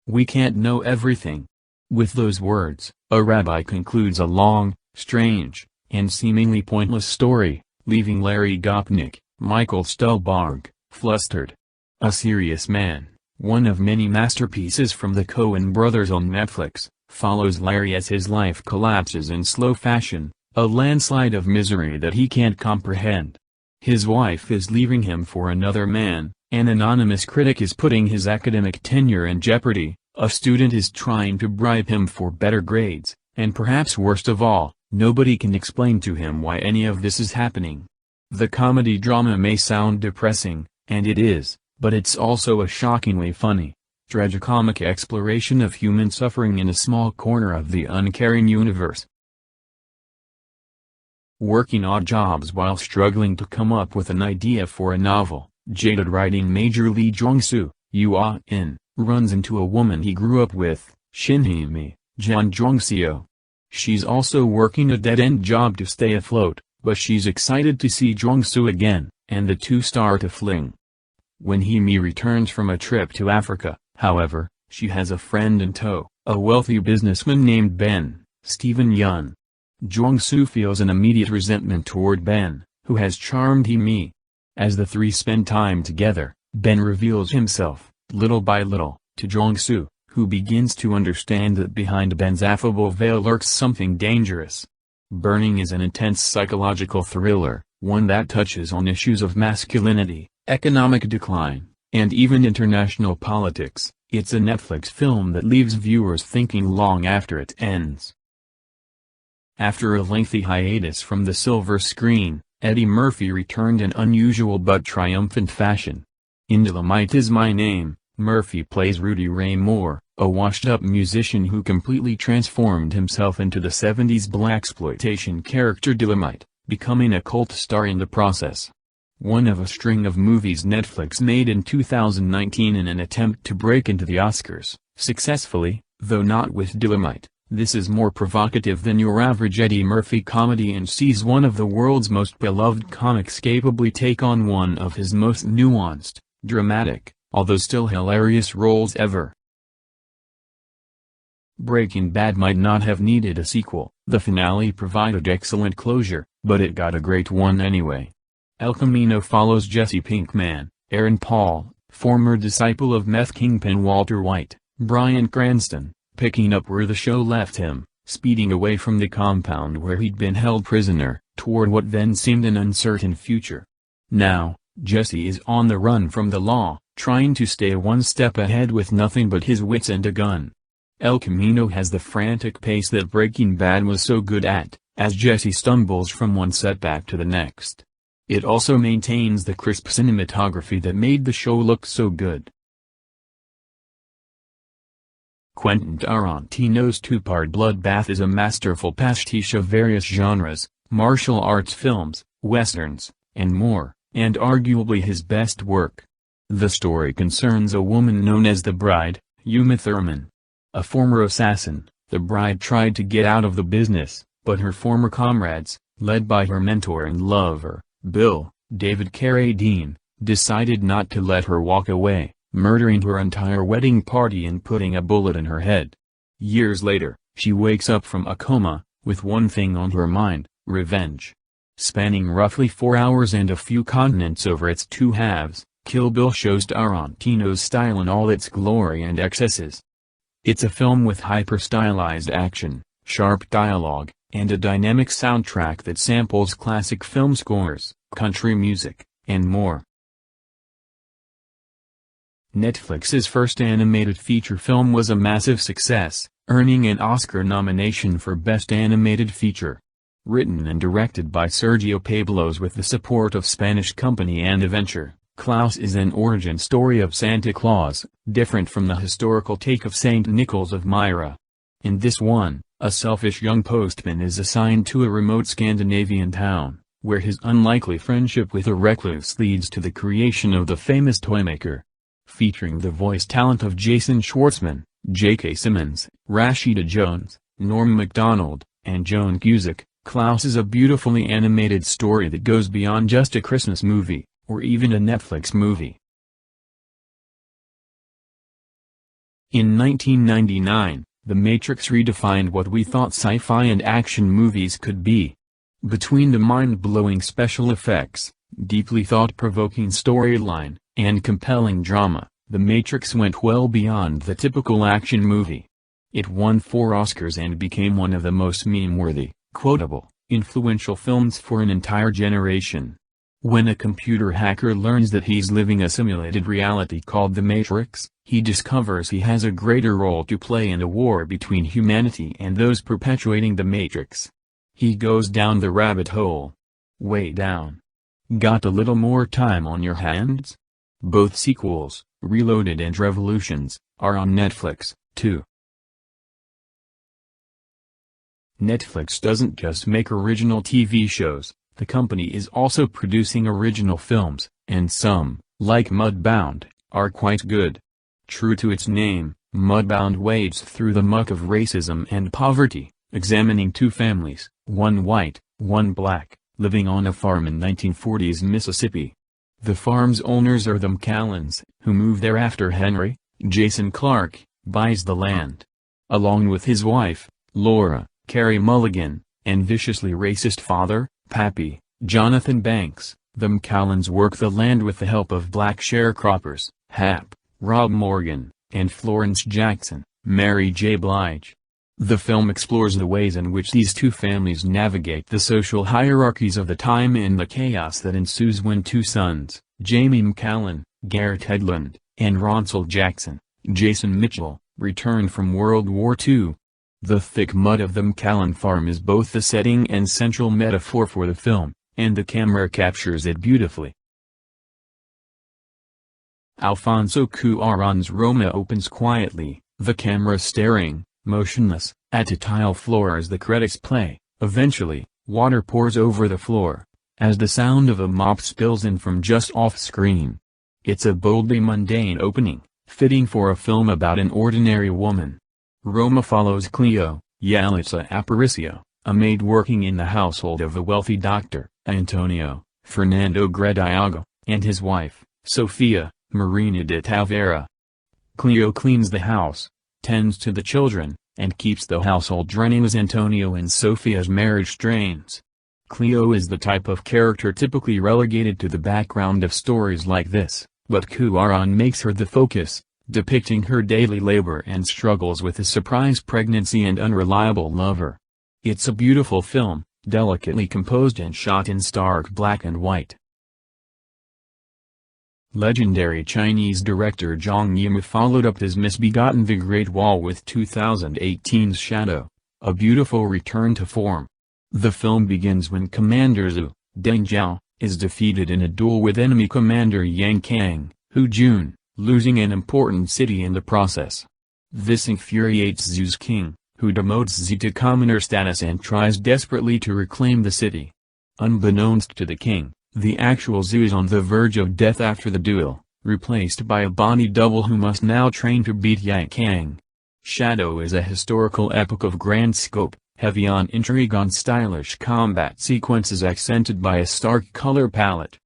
We can't know everything." With those words, a rabbi concludes a long, strange, and seemingly pointless story, leaving Larry Gopnik, Michael Stuhlbarg, flustered. A Serious Man, one of many masterpieces from the Coen brothers on Netflix, follows Larry as his life collapses in slow fashion, a landslide of misery that he can't comprehend. His wife is leaving him for another man, an anonymous critic is putting his academic tenure in jeopardy, a student is trying to bribe him for better grades, and perhaps worst of all, nobody can explain to him why any of this is happening. The comedy drama may sound depressing, and it is, but it's also a shockingly funny, tragicomic exploration of human suffering in a small corner of the uncaring universe. Working odd jobs while struggling to come up with an idea for a novel, jaded writing major Lee Jong-soo, UAN, runs into a woman he grew up with, Shinhee Jeon Jong-seo. She's also working a dead-end job to stay afloat, but she's excited to see Jong-soo again, and the two start a fling. When Hee-mi returns from a trip to Africa, however, she has a friend in tow, a wealthy businessman named Ben, Stephen Yun. Jong-soo feels an immediate resentment toward Ben, who has charmed Hee-mi. As the three spend time together, Ben reveals himself, little by little, to Jong-soo, who begins to understand that behind Ben's affable veil lurks something dangerous. Burning is an intense psychological thriller, one that touches on issues of masculinity, economic decline, and even international politics. It's a Netflix film that leaves viewers thinking long after it ends. After a lengthy hiatus from the silver screen, Eddie Murphy returned in unusual but triumphant fashion. In Dolemite Is My Name, Murphy plays Rudy Ray Moore, a washed-up musician who completely transformed himself into the 70s blaxploitation character Dolemite, becoming a cult star in the process. One of a string of movies Netflix made in 2019 in an attempt to break into the Oscars, successfully, though not with Dolemite. This is more provocative than your average Eddie Murphy comedy and sees one of the world's most beloved comics capably take on one of his most nuanced, dramatic, although still hilarious roles ever. Breaking Bad might not have needed a sequel. The finale provided excellent closure, but it got a great one anyway. El Camino follows Jesse Pinkman, Aaron Paul, former disciple of meth kingpin Walter White, Bryan Cranston, picking up where the show left him, speeding away from the compound where he'd been held prisoner, toward what then seemed an uncertain future. Now, Jesse is on the run from the law, trying to stay one step ahead with nothing but his wits and a gun. El Camino has the frantic pace that Breaking Bad was so good at, as Jesse stumbles from one setback to the next. It also maintains the crisp cinematography that made the show look so good. Quentin Tarantino's two-part Bloodbath is a masterful pastiche of various genres, martial arts films, westerns, and more, and arguably his best work. The story concerns a woman known as the Bride, Uma Thurman. A former assassin, the Bride tried to get out of the business, but her former comrades, led by her mentor and lover, Bill, David Carradine, decided not to let her walk away, murdering her entire wedding party and putting a bullet in her head. Years later, she wakes up from a coma, with one thing on her mind, revenge. Spanning roughly 4 hours and a few continents over its two halves, Kill Bill shows Tarantino's style in all its glory and excesses. It's a film with hyper-stylized action, sharp dialogue, and a dynamic soundtrack that samples classic film scores, country music, and more. Netflix's first animated feature film was a massive success, earning an Oscar nomination for Best Animated Feature. Written and directed by Sergio Pablos with the support of Spanish company Anaventure, Klaus is an origin story of Santa Claus, different from the historical take of St. Nicholas of Myra. In this one, a selfish young postman is assigned to a remote Scandinavian town, where his unlikely friendship with a recluse leads to the creation of the famous toymaker. Featuring the voice talent of Jason Schwartzman, J.K. Simmons, Rashida Jones, Norm Macdonald, and Joan Cusack, Klaus is a beautifully animated story that goes beyond just a Christmas movie, or even a Netflix movie. In 1999, The Matrix redefined what we thought sci-fi and action movies could be. Between the mind-blowing special effects, deeply thought-provoking storyline, and compelling drama, The Matrix went well beyond the typical action movie. It won 4 Oscars and became one of the most meme-worthy, quotable, influential films for an entire generation. When a computer hacker learns that he's living a simulated reality called The Matrix, he discovers he has a greater role to play in a war between humanity and those perpetuating the Matrix. He goes down the rabbit hole. Way down. Got a little more time on your hands? Both sequels, Reloaded and Revolutions, are on Netflix, too. Netflix doesn't just make original TV shows, the company is also producing original films, and some, like Mudbound, are quite good. True to its name, Mudbound wades through the muck of racism and poverty, examining 2 families, one white, one black, living on a farm in 1940s Mississippi. The farm's owners are the McCallans, who move there after Henry, Jason Clarke, buys the land. Along with his wife, Laura, Carey Mulligan, and viciously racist father, Pappy, Jonathan Banks, the McCallans work the land with the help of black sharecroppers, Hap, Rob Morgan, and Florence Jackson, Mary J. Blige. The film explores the ways in which these 2 families navigate the social hierarchies of the time and the chaos that ensues when 2 sons, Jamie McCallan, Garrett Hedlund, and Ronsel Jackson, Jason Mitchell, return from World War II. The thick mud of the McCallan farm is both the setting and central metaphor for the film, and the camera captures it beautifully. Alfonso Cuarón's Roma opens quietly, the camera staring, motionless, at a tile floor as the credits play. Eventually, water pours over the floor, as the sound of a mop spills in from just off-screen. It's a boldly mundane opening, fitting for a film about an ordinary woman. Roma follows Cleo, Yalitza Aparicio, a maid working in the household of a wealthy doctor, Antonio, Fernando Grediago, and his wife, Sofia, Marina de Tavera. Cleo cleans the house, tends to the children, and keeps the household running as Antonio and Sofia's marriage strains. Cleo is the type of character typically relegated to the background of stories like this, but Cuarón makes her the focus, depicting her daily labor and struggles with a surprise pregnancy and unreliable lover. It's a beautiful film, delicately composed and shot in stark black and white. Legendary Chinese director Zhang Yimou followed up his misbegotten The Great Wall with 2018's Shadow, a beautiful return to form. The film begins when Commander Zhu Dengzhao is defeated in a duel with enemy commander Yang Kang, Hu Jun, losing an important city in the process. This infuriates Zhu's king, who demotes Zhu to commoner status and tries desperately to reclaim the city. Unbeknownst to the king, the actual Zhu is on the verge of death after the duel, replaced by a body double who must now train to beat Yang Kang. Shadow is a historical epic of grand scope, heavy on intrigue and stylish combat sequences accented by a stark color palette.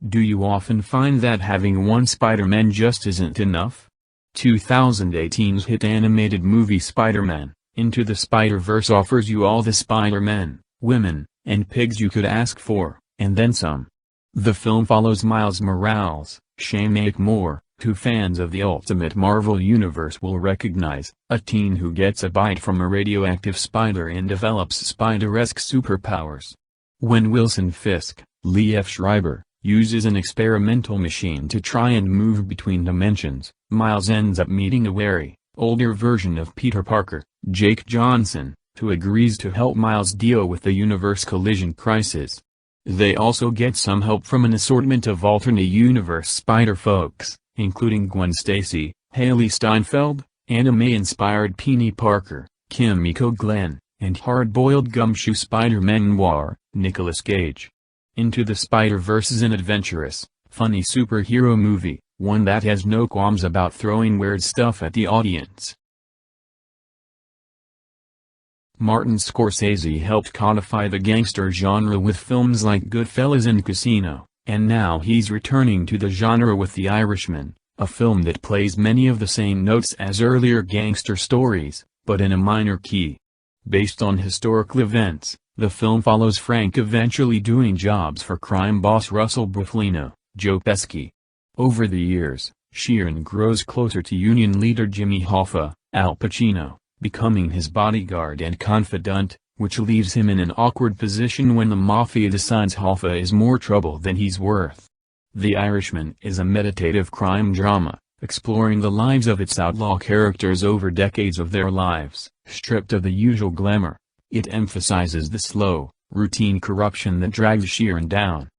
Do you often find that having one Spider-Man just isn't enough? 2018's hit animated movie Spider-Man, Into the Spider-Verse offers you all the Spider-Men, women, and pigs you could ask for, and then some. The film follows Miles Morales, Shameik Moore, who fans of the Ultimate Marvel Universe will recognize, a teen who gets a bite from a radioactive spider and develops spider-esque superpowers. When Wilson Fisk, Lee F. Schreiber, uses an experimental machine to try and move between dimensions, Miles ends up meeting a wary, older version of Peter Parker, Jake Johnson, who agrees to help Miles deal with the universe collision crisis. They also get some help from an assortment of alternate universe Spider-Folks, including Gwen Stacy, Haley Steinfeld, anime-inspired Peony Parker, Kimiko Glenn, and hard-boiled gumshoe Spider-Man Noir, Nicolas Cage. Into the Spider-Verse is an adventurous, funny superhero movie, one that has no qualms about throwing weird stuff at the audience. Martin Scorsese helped codify the gangster genre with films like Goodfellas and Casino, And now he's returning to the genre with The Irishman, a film that plays many of the same notes as earlier gangster stories, but in a minor key. Based on historical events, the film follows Frank eventually doing jobs for crime boss Russell Bruflino, Joe Pesci. Over the years, Sheeran grows closer to Union leader Jimmy Hoffa, Al Pacino, becoming his bodyguard and confidant, which leaves him in an awkward position when the mafia decides Hoffa is more trouble than he's worth. The Irishman is a meditative crime drama, exploring the lives of its outlaw characters over decades of their lives. Stripped of the usual glamour, it emphasizes the slow, routine corruption that drags Sheeran down.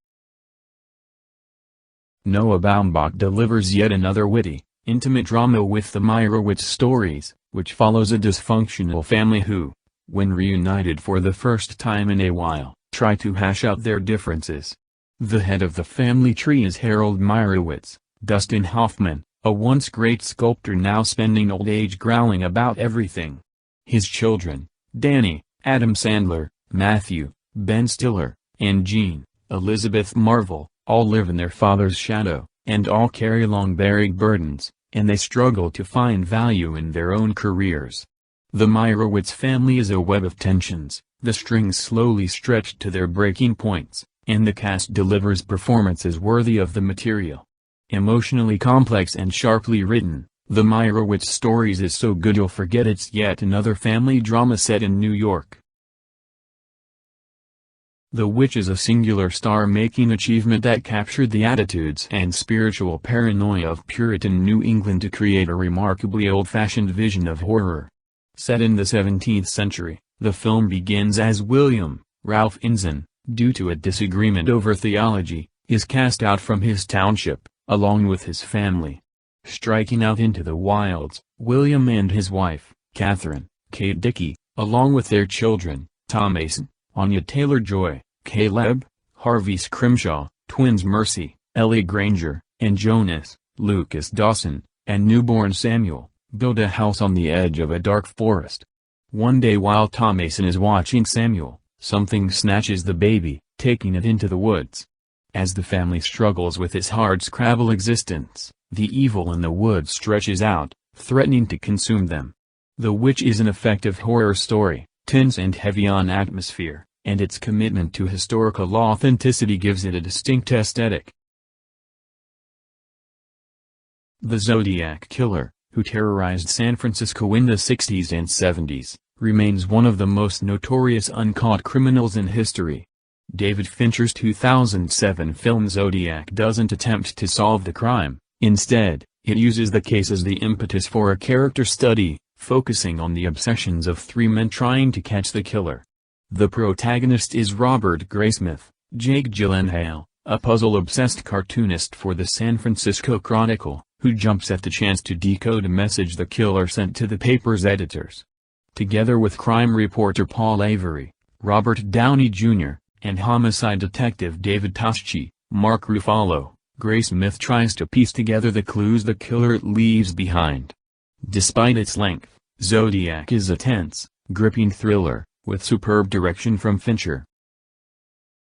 Noah Baumbach delivers yet another witty, intimate drama with The Meyerowitz Stories, which follows a dysfunctional family who, when reunited for the first time in a while, try to hash out their differences. The head of the family tree is Harold Meyerowitz, Dustin Hoffman, a once great sculptor now spending old age growling about everything. His children, Danny, Adam Sandler, Matthew, Ben Stiller, and Jean, Elizabeth Marvel, all live in their father's shadow, and all carry long-bearing burdens, and they struggle to find value in their own careers. The Meyerowitz family is a web of tensions, the strings slowly stretched to their breaking points, and the cast delivers performances worthy of the material. Emotionally complex and sharply written, The Meyerowitz Stories is so good you'll forget it's yet another family drama set in New York. The Witch is a singular star-making achievement that captured the attitudes and spiritual paranoia of Puritan New England to create a remarkably old-fashioned vision of horror. Set in the 17th century, the film begins as William, Ralph Inzen, due to a disagreement over theology, is cast out from his township, along with his family. Striking out into the wilds, William and his wife, Catherine, Kate Dickey, along with their children, Tom Mason, Anya Taylor-Joy, Caleb, Harvey Scrimshaw, twins Mercy, Ellie Granger, and Jonas, Lucas Dawson, and newborn Samuel, build a house on the edge of a dark forest. One day while Tom Mason is watching Samuel, something snatches the baby, taking it into the woods. As the family struggles with its hard-scrabble existence, the evil in the woods stretches out, threatening to consume them. The Witch is an effective horror story, tense and heavy on atmosphere, and its commitment to historical authenticity gives it a distinct aesthetic. The Zodiac Killer, who terrorized San Francisco in the 60s and 70s, remains one of the most notorious uncaught criminals in history. David Fincher's 2007 film Zodiac doesn't attempt to solve the crime, instead, it uses the case as the impetus for a character study, focusing on the obsessions of three men trying to catch the killer. The protagonist is Robert Graysmith, Jake Gyllenhaal, a puzzle-obsessed cartoonist for the San Francisco Chronicle, who jumps at the chance to decode a message the killer sent to the paper's editors. Together with crime reporter Paul Avery, Robert Downey Jr., and homicide detective David Toschi, Mark Ruffalo, Graysmith tries to piece together the clues the killer leaves behind. Despite its length, Zodiac is a tense, gripping thriller, with superb direction from Fincher.